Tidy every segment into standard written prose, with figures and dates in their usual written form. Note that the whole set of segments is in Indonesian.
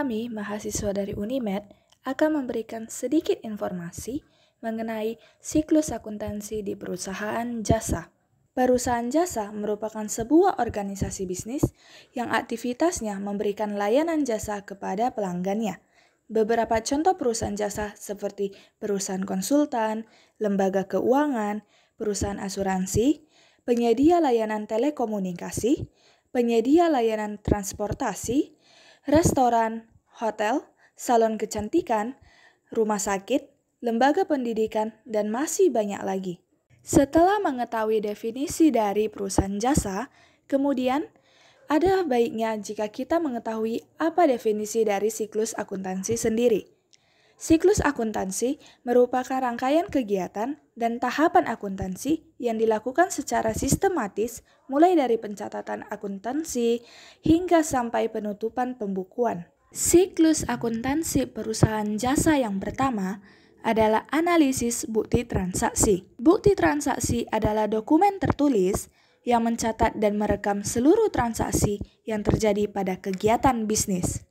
Kami, mahasiswa dari Unimed, akan memberikan sedikit informasi mengenai siklus akuntansi di perusahaan jasa. Perusahaan jasa merupakan sebuah organisasi bisnis yang aktivitasnya memberikan layanan jasa kepada pelanggannya. Beberapa contoh perusahaan jasa seperti perusahaan konsultan, lembaga keuangan, perusahaan asuransi, penyedia layanan telekomunikasi, penyedia layanan transportasi, restoran, hotel, salon kecantikan, rumah sakit, lembaga pendidikan, dan masih banyak lagi. Setelah mengetahui definisi dari perusahaan jasa, kemudian ada baiknya jika kita mengetahui apa definisi dari siklus akuntansi sendiri. Siklus akuntansi merupakan rangkaian kegiatan dan tahapan akuntansi yang dilakukan secara sistematis mulai dari pencatatan akuntansi hingga sampai penutupan pembukuan. Siklus akuntansi perusahaan jasa yang pertama adalah analisis bukti transaksi. Bukti transaksi adalah dokumen tertulis yang mencatat dan merekam seluruh transaksi yang terjadi pada kegiatan bisnis.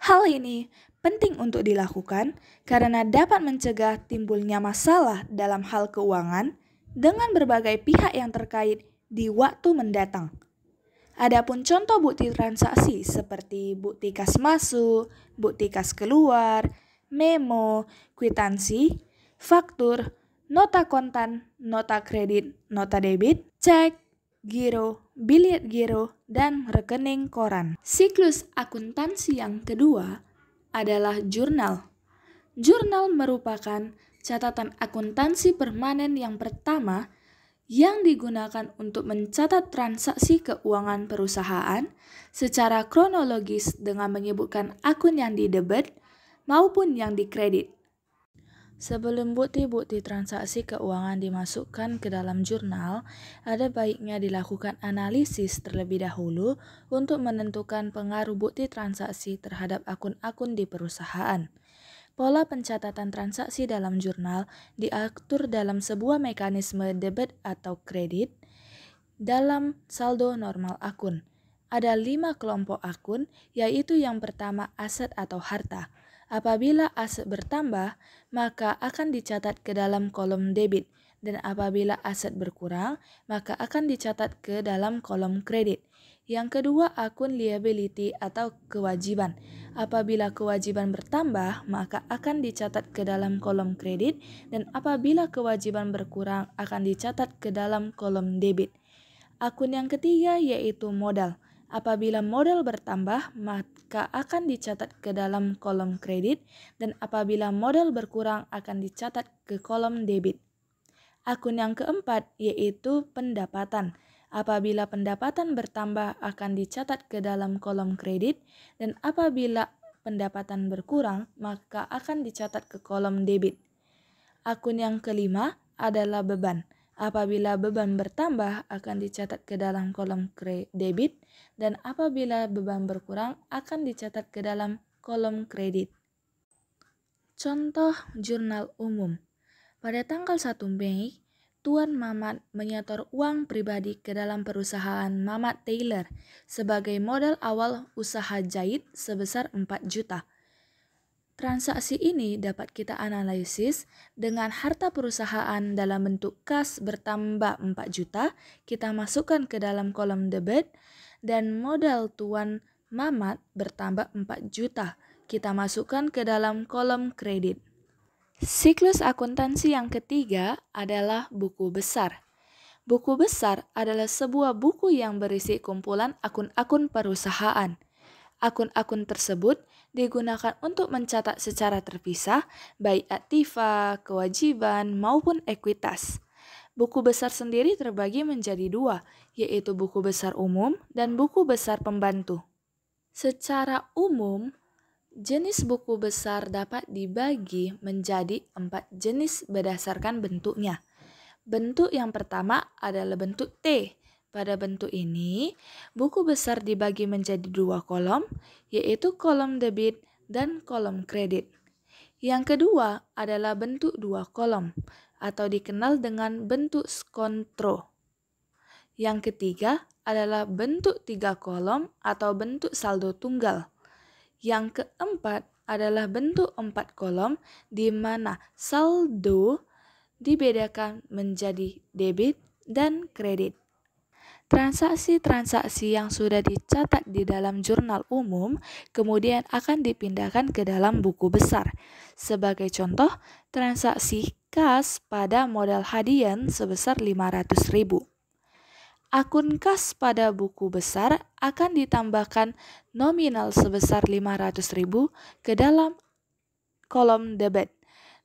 Hal ini penting untuk dilakukan karena dapat mencegah timbulnya masalah dalam hal keuangan dengan berbagai pihak yang terkait di waktu mendatang. Adapun contoh bukti transaksi seperti bukti kas masuk, bukti kas keluar, memo, kwitansi, faktur, nota kontan, nota kredit, nota debit, cek, giro, bilet giro, dan rekening koran. Siklus akuntansi yang kedua adalah jurnal. Jurnal merupakan catatan akuntansi permanen yang pertama yang digunakan untuk mencatat transaksi keuangan perusahaan secara kronologis dengan menyebutkan akun yang didebet maupun yang dikredit. Sebelum bukti-bukti transaksi keuangan dimasukkan ke dalam jurnal, ada baiknya dilakukan analisis terlebih dahulu untuk menentukan pengaruh bukti transaksi terhadap akun-akun di perusahaan. Pola pencatatan transaksi dalam jurnal diatur dalam sebuah mekanisme debit atau kredit dalam saldo normal akun. Ada 5 kelompok akun, yaitu yang pertama aset atau harta. Apabila aset bertambah, maka akan dicatat ke dalam kolom debit, dan apabila aset berkurang, maka akan dicatat ke dalam kolom kredit. Yang kedua, akun liability atau kewajiban. Apabila kewajiban bertambah, maka akan dicatat ke dalam kolom kredit, dan apabila kewajiban berkurang, akan dicatat ke dalam kolom debit. Akun yang ketiga yaitu modal. Apabila modal bertambah, maka akan dicatat ke dalam kolom kredit, dan apabila modal berkurang akan dicatat ke kolom debit. Akun yang keempat yaitu pendapatan. Apabila pendapatan bertambah akan dicatat ke dalam kolom kredit, dan apabila pendapatan berkurang maka akan dicatat ke kolom debit. Akun yang kelima adalah beban. Apabila beban bertambah akan dicatat ke dalam kolom debit, dan apabila beban berkurang akan dicatat ke dalam kolom kredit. Contoh jurnal umum. Pada tanggal 1 Mei, Tuan Mamat menyetor uang pribadi ke dalam perusahaan Mamat Tailor sebagai modal awal usaha jahit sebesar 4 juta. Transaksi ini dapat kita analisis dengan harta perusahaan dalam bentuk kas bertambah 4 juta, kita masukkan ke dalam kolom debit, dan modal Tuan Mamat bertambah 4 juta, kita masukkan ke dalam kolom kredit. Siklus akuntansi yang ketiga adalah buku besar. Buku besar adalah sebuah buku yang berisi kumpulan akun-akun perusahaan. Akun-akun tersebut digunakan untuk mencatat secara terpisah baik aktiva, kewajiban, maupun ekuitas. Buku besar sendiri terbagi menjadi 2, yaitu buku besar umum dan buku besar pembantu. Secara umum, jenis buku besar dapat dibagi menjadi 4 jenis berdasarkan bentuknya. Bentuk yang pertama adalah bentuk T. Pada bentuk ini, buku besar dibagi menjadi 2 kolom, yaitu kolom debit dan kolom kredit. Yang kedua adalah bentuk 2 kolom, atau dikenal dengan bentuk skontro. Yang ketiga adalah bentuk 3 kolom atau bentuk saldo tunggal. Yang keempat adalah bentuk 4 kolom di mana saldo dibedakan menjadi debit dan kredit. Transaksi-transaksi yang sudah dicatat di dalam jurnal umum kemudian akan dipindahkan ke dalam buku besar. Sebagai contoh, transaksi kas pada modal hadian sebesar 500.000. Akun kas pada buku besar akan ditambahkan nominal sebesar 500.000 ke dalam kolom debit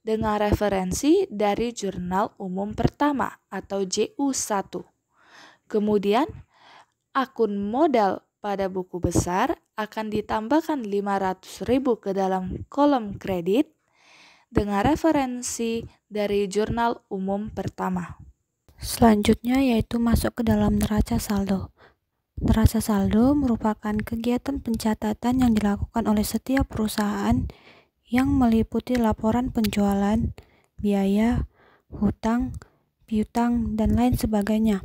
dengan referensi dari jurnal umum pertama atau JU1. Kemudian, akun modal pada buku besar akan ditambahkan 500.000 ke dalam kolom kredit dengan referensi dari jurnal umum pertama. Selanjutnya yaitu masuk ke dalam neraca saldo. Neraca saldo merupakan kegiatan pencatatan yang dilakukan oleh setiap perusahaan yang meliputi laporan penjualan, biaya, hutang, piutang, dan lain sebagainya.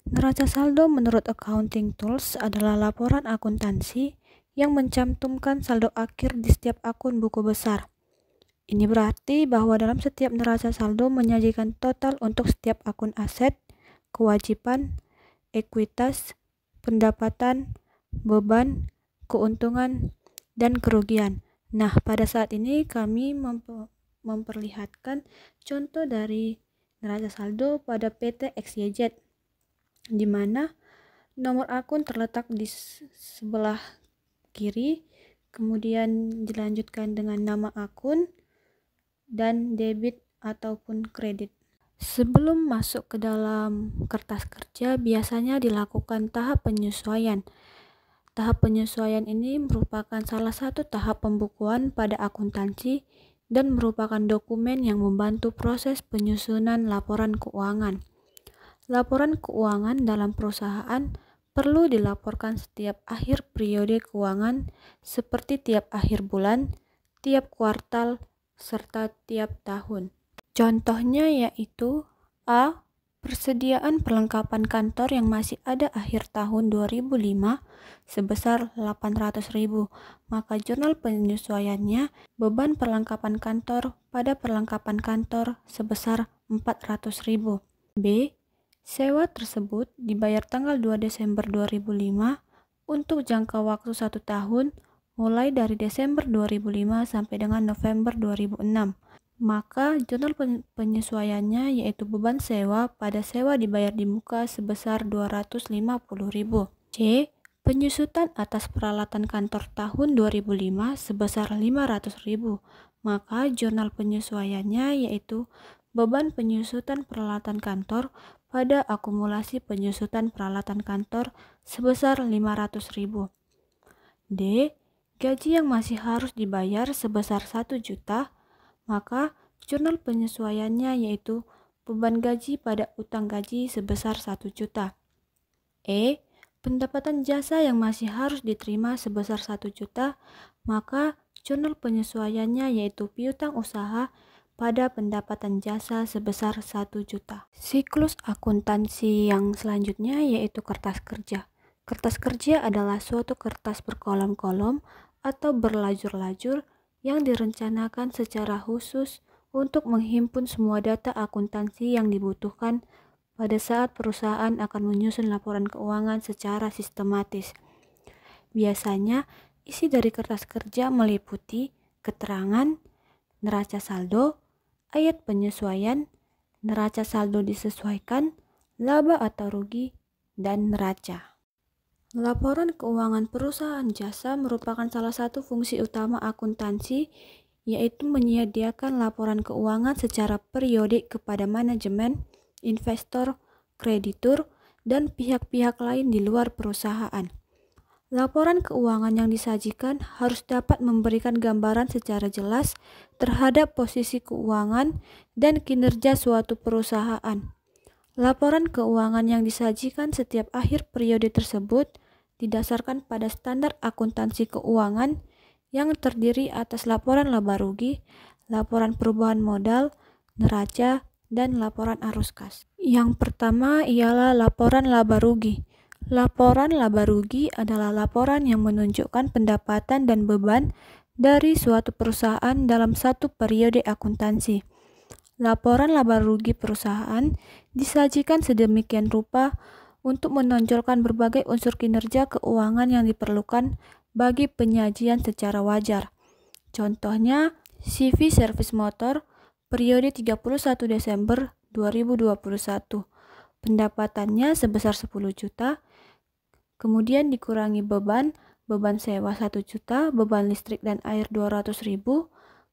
Neraca saldo menurut Accounting Tools adalah laporan akuntansi yang mencantumkan saldo akhir di setiap akun buku besar. Ini berarti bahwa dalam setiap neraca saldo menyajikan total untuk setiap akun aset, kewajiban, ekuitas, pendapatan, beban, keuntungan, dan kerugian. Nah, pada saat ini kami memperlihatkan contoh dari neraca saldo pada PT XYZ, di mana nomor akun terletak di sebelah kiri, kemudian dilanjutkan dengan nama akun dan debit ataupun kredit. Sebelum masuk ke dalam kertas kerja, biasanya dilakukan tahap penyesuaian. Tahap penyesuaian ini merupakan salah satu tahap pembukuan pada akuntansi dan merupakan dokumen yang membantu proses penyusunan laporan keuangan. Laporan keuangan dalam perusahaan perlu dilaporkan setiap akhir periode keuangan seperti tiap akhir bulan, tiap kuartal, serta tiap tahun. Contohnya yaitu A. Persediaan perlengkapan kantor yang masih ada akhir tahun 2005 sebesar 800.000, maka jurnal penyesuaiannya beban perlengkapan kantor pada perlengkapan kantor sebesar 400.000. B. Sewa tersebut dibayar tanggal 2 Desember 2005 untuk jangka waktu 1 tahun mulai dari Desember 2005 sampai dengan November 2006. Maka jurnal penyesuaiannya yaitu beban sewa pada sewa dibayar di muka sebesar 250.000. C. Penyusutan atas peralatan kantor tahun 2005 sebesar 500.000. Maka jurnal penyesuaiannya yaitu beban penyusutan peralatan kantor pada akumulasi penyusutan peralatan kantor sebesar 500.000. D. Gaji yang masih harus dibayar sebesar 1 juta, maka jurnal penyesuaiannya yaitu beban gaji pada utang gaji sebesar 1 juta. E. Pendapatan jasa yang masih harus diterima sebesar 1 juta, maka jurnal penyesuaiannya yaitu piutang usaha pada pendapatan jasa sebesar 1 juta. Siklus akuntansi yang selanjutnya yaitu kertas kerja. Kertas kerja adalah suatu kertas berkolom-kolom atau berlajur-lajur yang direncanakan secara khusus untuk menghimpun semua data akuntansi yang dibutuhkan pada saat perusahaan akan menyusun laporan keuangan secara sistematis. Biasanya, isi dari kertas kerja meliputi keterangan, neraca saldo, ayat penyesuaian, neraca saldo disesuaikan, laba atau rugi, dan neraca. Laporan keuangan perusahaan jasa merupakan salah satu fungsi utama akuntansi, yaitu menyediakan laporan keuangan secara periodik kepada manajemen, investor, kreditur, dan pihak-pihak lain di luar perusahaan. Laporan keuangan yang disajikan harus dapat memberikan gambaran secara jelas terhadap posisi keuangan dan kinerja suatu perusahaan. Laporan keuangan yang disajikan setiap akhir periode tersebut didasarkan pada standar akuntansi keuangan yang terdiri atas laporan laba rugi, laporan perubahan modal, neraca, dan laporan arus kas. Yang pertama ialah laporan laba rugi. Laporan laba rugi adalah laporan yang menunjukkan pendapatan dan beban dari suatu perusahaan dalam satu periode akuntansi. Laporan laba rugi perusahaan disajikan sedemikian rupa untuk menonjolkan berbagai unsur kinerja keuangan yang diperlukan bagi penyajian secara wajar. Contohnya, CV servis motor periode 31 Desember 2021. Pendapatannya sebesar 10 juta, kemudian dikurangi beban sewa 1 juta, beban listrik dan air 200.000,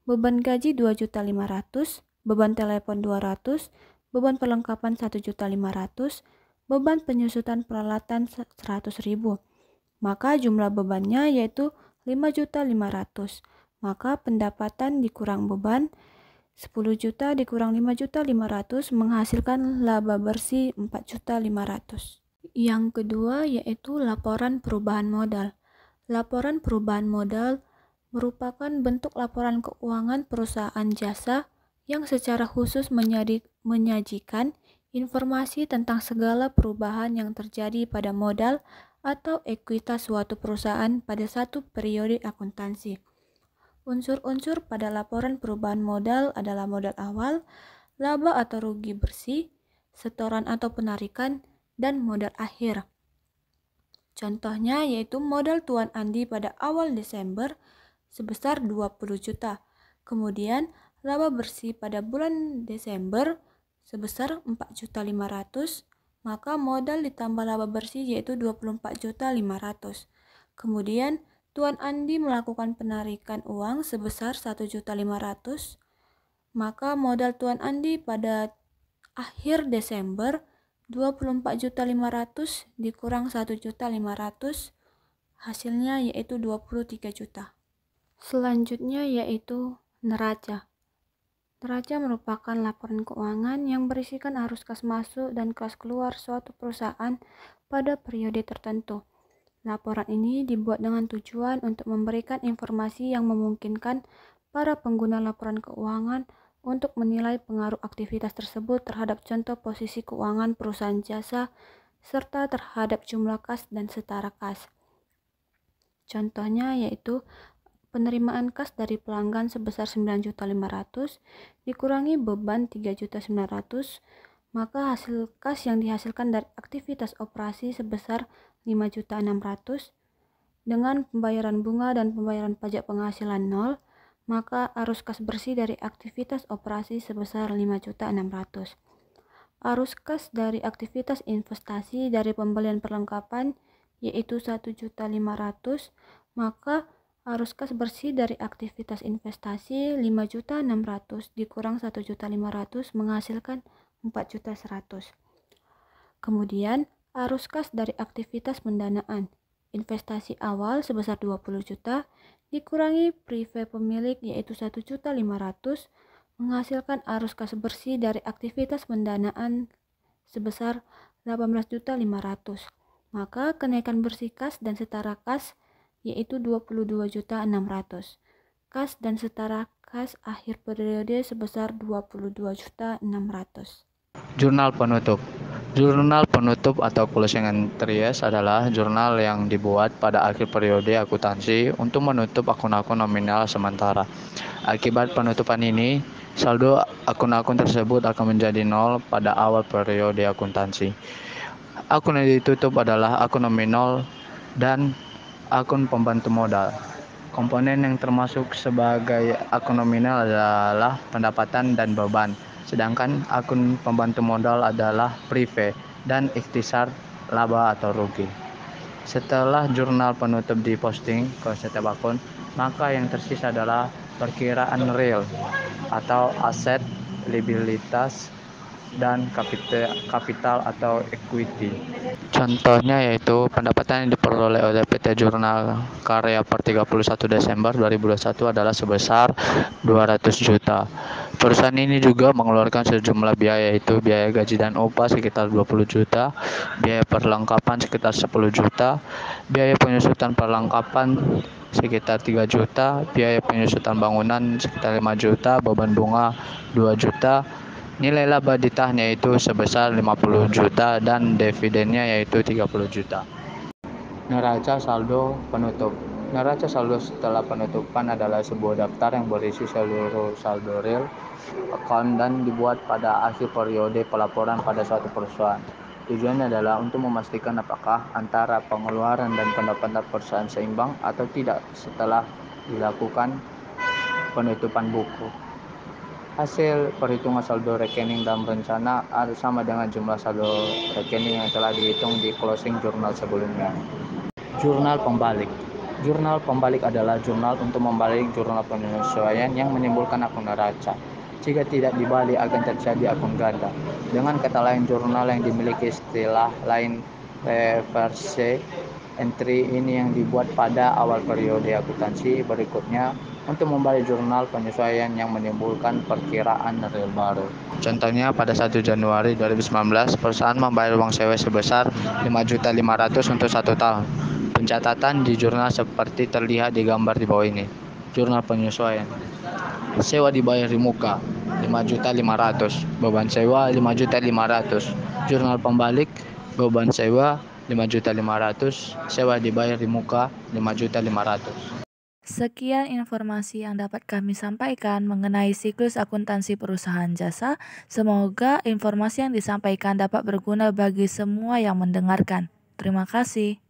beban gaji 2.500.000, beban telepon 200, beban perlengkapan 1.500.000, beban penyusutan peralatan 100.000. Maka jumlah bebannya yaitu 5.500.000. Maka pendapatan dikurang beban 10 juta dikurang 5.500.000 menghasilkan laba bersih 4.500.000. Yang kedua yaitu laporan perubahan modal. Laporan perubahan modal merupakan bentuk laporan keuangan perusahaan jasa yang secara khusus menyajikan informasi tentang segala perubahan yang terjadi pada modal atau ekuitas suatu perusahaan pada satu periode akuntansi. Unsur-unsur pada laporan perubahan modal adalah modal awal, laba atau rugi bersih, setoran atau penarikan, dan modal akhir. Contohnya yaitu modal Tuan Andi pada awal Desember sebesar 20 juta. Kemudian laba bersih pada bulan Desember sebesar 4.500.000, maka modal ditambah laba bersih yaitu 24.500.000. Kemudian Tuan Andi melakukan penarikan uang sebesar 1.500.000, maka modal Tuan Andi pada akhir Desember 24.500.000 dikurang 1.500.000, hasilnya yaitu 23 juta. Selanjutnya yaitu neraca. Neraca merupakan laporan keuangan yang berisikan arus kas masuk dan kas keluar suatu perusahaan pada periode tertentu. Laporan ini dibuat dengan tujuan untuk memberikan informasi yang memungkinkan para pengguna laporan keuangan untuk menilai pengaruh aktivitas tersebut terhadap contoh posisi keuangan perusahaan jasa serta terhadap jumlah kas dan setara kas. Contohnya yaitu penerimaan kas dari pelanggan sebesar 9.500.000 dikurangi beban 3.900.000, maka hasil kas yang dihasilkan dari aktivitas operasi sebesar 5.600.000 dengan pembayaran bunga dan pembayaran pajak penghasilan 0, maka arus kas bersih dari aktivitas operasi sebesar 5.600.000. Arus kas dari aktivitas investasi dari pembelian perlengkapan yaitu 1.500.000, maka arus kas bersih dari aktivitas investasi 5.600.000 dikurang 1.500.000 menghasilkan 4.100.000. Kemudian arus kas dari aktivitas pendanaan investasi awal sebesar 20 juta dikurangi prive pemilik yaitu 1.500.000 menghasilkan arus kas bersih dari aktivitas pendanaan sebesar 18.500.000. Maka kenaikan bersih kas dan setara kas yaitu 22.600.000. Kas dan setara kas akhir periode sebesar 22.600.000. Jurnal penutup. Jurnal penutup atau closing entries adalah jurnal yang dibuat pada akhir periode akuntansi untuk menutup akun-akun nominal sementara. Akibat penutupan ini, saldo akun-akun tersebut akan menjadi nol pada awal periode akuntansi. Akun yang ditutup adalah akun nominal dan akun pembantu modal. Komponen yang termasuk sebagai akun nominal adalah pendapatan dan beban, sedangkan akun pembantu modal adalah prive dan ikhtisar laba atau rugi. Setelah jurnal penutup diposting ke setiap akun, maka yang tersisa adalah perkiraan real atau aset, liabilitas, dan kapital atau equity. Contohnya yaitu pendapatan yang diperoleh oleh PT Jurnal Karya per 31 Desember 2021 adalah sebesar 200 juta. Perusahaan ini juga mengeluarkan sejumlah biaya yaitu biaya gaji dan upah sekitar 20 juta, biaya perlengkapan sekitar 10 juta, biaya penyusutan perlengkapan sekitar 3 juta, biaya penyusutan bangunan sekitar 5 juta, beban bunga 2 juta, Nilai laba ditahan yaitu sebesar 50 juta dan dividennya yaitu 30 juta. Neraca saldo penutup. Neraca saldo setelah penutupan adalah sebuah daftar yang berisi seluruh saldo real account dan dibuat pada akhir periode pelaporan pada suatu perusahaan. Tujuannya adalah untuk memastikan apakah antara pengeluaran dan pendapatan perusahaan seimbang atau tidak setelah dilakukan penutupan buku. Hasil perhitungan saldo rekening dalam rencana harus sama dengan jumlah saldo rekening yang telah dihitung di closing jurnal sebelumnya. Jurnal pembalik. Jurnal pembalik adalah jurnal untuk membalik jurnal penyesuaian yang menimbulkan akun neraca. Jika tidak dibalik akan terjadi akun ganda. Dengan kata lain, jurnal yang dimiliki istilah lain reverse entry ini yang dibuat pada awal periode akuntansi berikutnya untuk membalik jurnal penyesuaian yang menimbulkan perkiraan real baru. Contohnya pada 1 Januari 2019 perusahaan membayar uang sewa sebesar 5.500.000 untuk 1 tahun. Pencatatan di jurnal seperti terlihat di gambar di bawah ini. Jurnal penyesuaian. Sewa dibayar di muka 5.500.000, beban sewa 5.500.000. Jurnal pembalik, beban sewa 5.500.000, sewa dibayar di muka 5.500.000. Sekian informasi yang dapat kami sampaikan mengenai siklus akuntansi perusahaan jasa. Semoga informasi yang disampaikan dapat berguna bagi semua yang mendengarkan. Terima kasih.